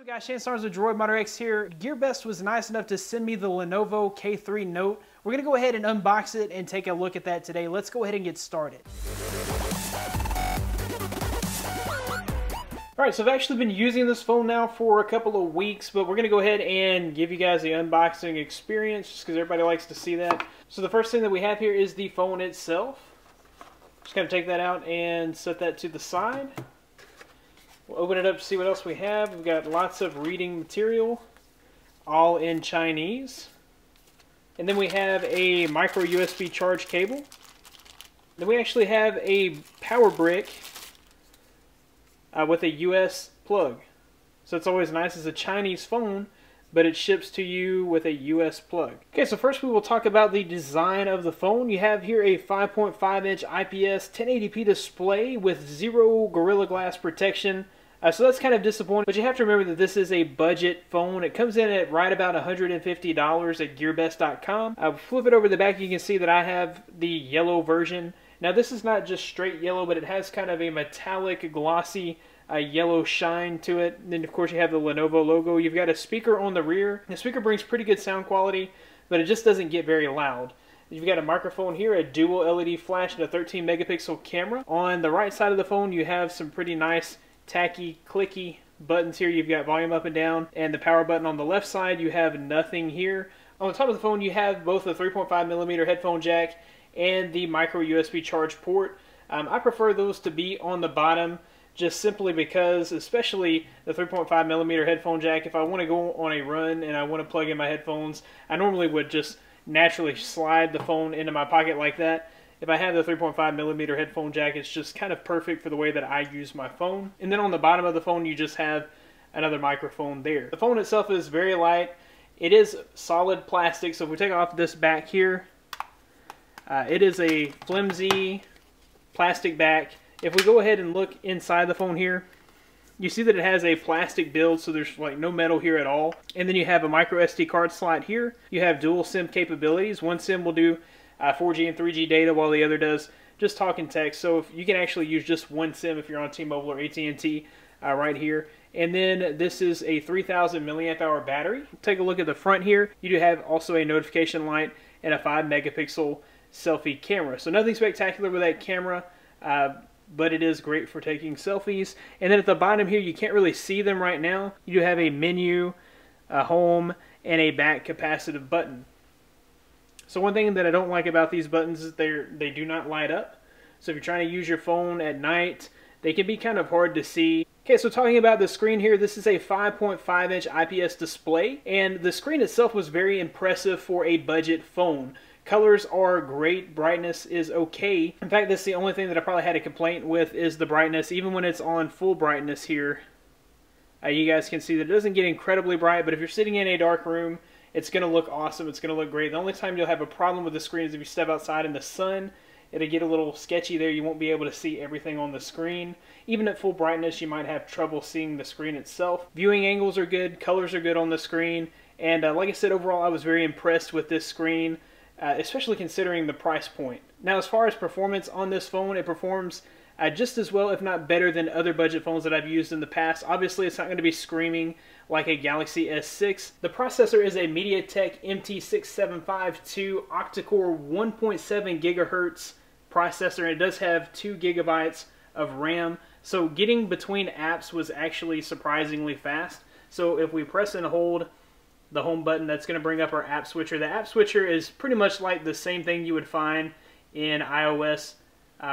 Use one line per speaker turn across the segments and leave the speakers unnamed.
up guys, Shane Stars with Droid Modder X here. GearBest was nice enough to send me the Lenovo K3 Note. We're going to go ahead and unbox it and take a look at that today. Let's go ahead and get started. Alright, so I've actually been using this phone now for a couple of weeks, but we're going to go ahead and give you guys the unboxing experience just because everybody likes to see that. So the first thing that we have here is the phone itself. Just kind of take that out and set that to the side. We'll open it up to see what else we have. We've got lots of reading material, all in Chinese. And then we have a micro USB charge cable. Then we actually have a power brick with a US plug. So it's always nice. It's a Chinese phone, but it ships to you with a US plug. Okay, so first we will talk about the design of the phone. You have here a 5.5-inch IPS 1080p display with zero Gorilla Glass protection. So that's kind of disappointing, but you have to remember that this is a budget phone. It comes in at right about $150 at GearBest.com. Flip it over the back, you can see that I have the yellow version. Now this is not just straight yellow, but it has kind of a metallic, glossy yellow shine to it. And then of course you have the Lenovo logo. You've got a speaker on the rear. The speaker brings pretty good sound quality, but it just doesn't get very loud. You've got a microphone here, a dual LED flash, and a 13 megapixel camera. On the right side of the phone you have some pretty nice tacky, clicky buttons here. You've got volume up and down, and the power button on the left side. You have nothing here. On the top of the phone you have both the 3.5mm headphone jack and the micro USB charge port. I prefer those to be on the bottom just simply because, especially the 3.5mm headphone jack, if I want to go on a run and I want to plug in my headphones, I normally would just naturally slide the phone into my pocket like that. If I have the 3.5mm headphone jack, it's just kind of perfect for the way that I use my phone. And then on the bottom of the phone, you just have another microphone there. The phone itself is very light. It is solid plastic, so if we take off this back here, it is a flimsy plastic back. If we go ahead and look inside the phone here, you see that it has a plastic build, so there's like no metal here at all. And then you have a micro SD card slot here. You have dual SIM capabilities. One SIM will do 4G and 3G data, while the other does just talk and text. So if you can actually use just one SIM if you're on T-Mobile or AT&T right here. And then this is a 3000 milliamp hour battery. Take a look at the front here. You do have also a notification light and a 5 megapixel selfie camera. So nothing spectacular with that camera, but it is great for taking selfies. And then at the bottom here, you can't really see them right now. You do have a menu, a home, and a back capacitive button. So one thing that I don't like about these buttons is they do not light up. So if you're trying to use your phone at night, they can be kind of hard to see. Okay, so talking about the screen here, this is a 5.5-inch IPS display, and the screen itself was very impressive for a budget phone. Colors are great, brightness is okay. In fact, that's the only thing that I probably had a complaint with is the brightness. Even when it's on full brightness here, you guys can see that it doesn't get incredibly bright, but if you're sitting in a dark room, it's going to look awesome. It's going to look great. The only time you'll have a problem with the screen is if you step outside in the sun. It'll get a little sketchy there. You won't be able to see everything on the screen. Even at full brightness, you might have trouble seeing the screen itself. Viewing angles are good. Colors are good on the screen. And like I said, overall, I was very impressed with this screen, especially considering the price point. Now, as far as performance on this phone, it performs just as well, if not better, than other budget phones that I've used in the past. Obviously, it's not going to be screaming like a Galaxy S6. The processor is a MediaTek MT6752 octa-core 1.7 gigahertz processor, and it does have 2 gigabytes of RAM. So getting between apps was actually surprisingly fast. So if we press and hold the home button, that's going to bring up our app switcher. The app switcher is pretty much like the same thing you would find in iOS,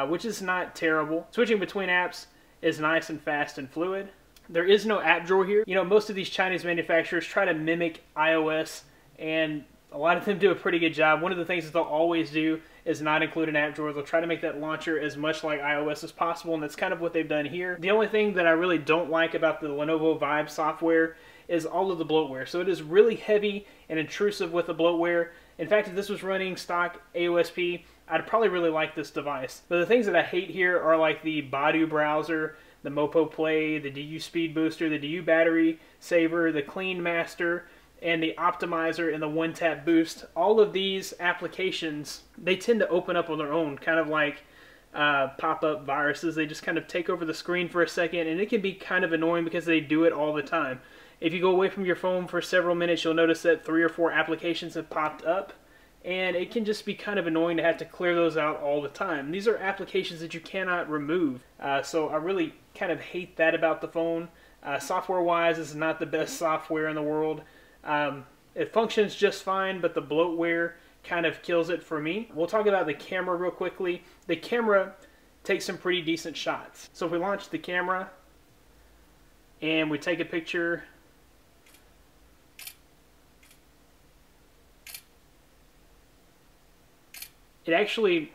which is not terrible. Switching between apps is nice and fast and fluid. There is no app drawer here. You know, most of these Chinese manufacturers try to mimic iOS, and a lot of them do a pretty good job. One of the things that they'll always do is not include an app drawer. They'll try to make that launcher as much like iOS as possible, and that's kind of what they've done here. The only thing that I really don't like about the Lenovo Vibe software is all of the bloatware. So it is really heavy and intrusive with the bloatware. In fact, if this was running stock AOSP, I'd probably really like this device. But the things that I hate here are like the Badu browser, the Mopo Play, the DU Speed Booster, the DU Battery Saver, the Clean Master, and the Optimizer and the One Tap Boost. All of these applications, they tend to open up on their own, kind of like pop-up viruses. They just kind of take over the screen for a second, and it can be kind of annoying because they do it all the time. If you go away from your phone for several minutes, you'll notice that 3 or 4 applications have popped up, and it can just be kind of annoying to have to clear those out all the time. These are applications that you cannot remove, so I really kind of hate that about the phone. Software-wise, this is not the best software in the world. It functions just fine, but the bloatware kind of kills it for me. We'll talk about the camera real quickly. The camera takes some pretty decent shots. So if we launch the camera and we take a picture, it actually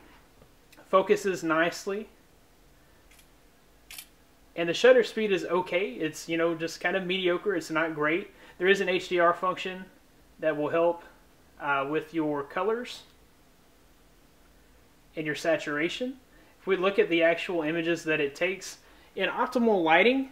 focuses nicely. And the shutter speed is okay. It's, you know, just kind of mediocre. It's not great. There is an HDR function that will help with your colors and your saturation. If we look at the actual images that it takes, in optimal lighting,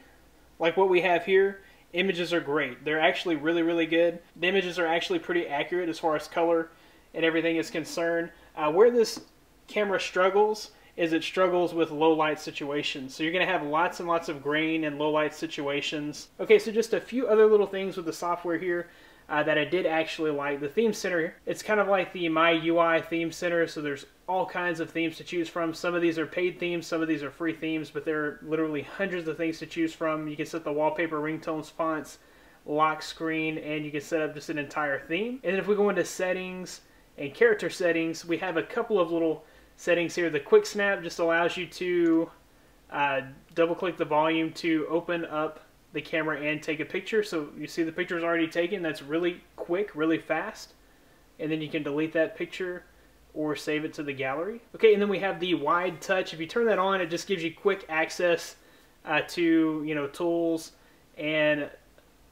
like what we have here, images are great. They're actually really, really good. The images are actually pretty accurate as far as color and everything is concerned. Where this camera struggles is it struggles with low light situations. So you're going to have lots and lots of grain and low light situations. Okay, so just a few other little things with the software here that I did actually like. The theme center, it's kind of like the My UI theme center, so there's all kinds of themes to choose from. Some of these are paid themes, some of these are free themes, but there are literally hundreds of things to choose from. You can set the wallpaper, ringtones, fonts, lock screen, and you can set up just an entire theme. And then if we go into settings and character settings, we have a couple of little settings here. The quick snap just allows you to double click the volume to open up the camera and take a picture. So you see the picture is already taken. That's really quick, really fast. And then you can delete that picture or save it to the gallery. Okay, and then we have the wide touch. If you turn that on, it just gives you quick access to, you know, tools and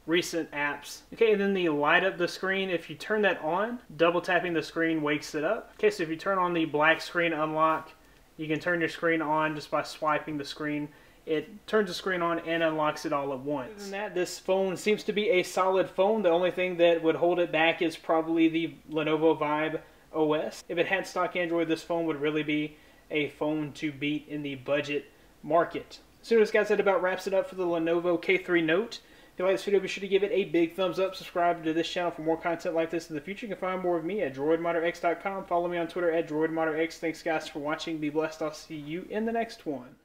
recent apps. Okay, and then the light up the screen, if you turn that on, double tapping the screen wakes it up. Okay, so if you turn on the black screen unlock, you can turn your screen on just by swiping the screen. It turns the screen on and unlocks it all at once. Other than that, this phone seems to be a solid phone. The only thing that would hold it back is probably the Lenovo Vibe OS. If it had stock Android, this phone would really be a phone to beat in the budget market. So this, guys, that about wraps it up for the Lenovo K3 Note. If you like this video, be sure to give it a big thumbs up. Subscribe to this channel for more content like this in the future. You can find more of me at droidmodderx.com. Follow me on Twitter at droidmodderx. Thanks, guys, for watching. Be blessed. I'll see you in the next one.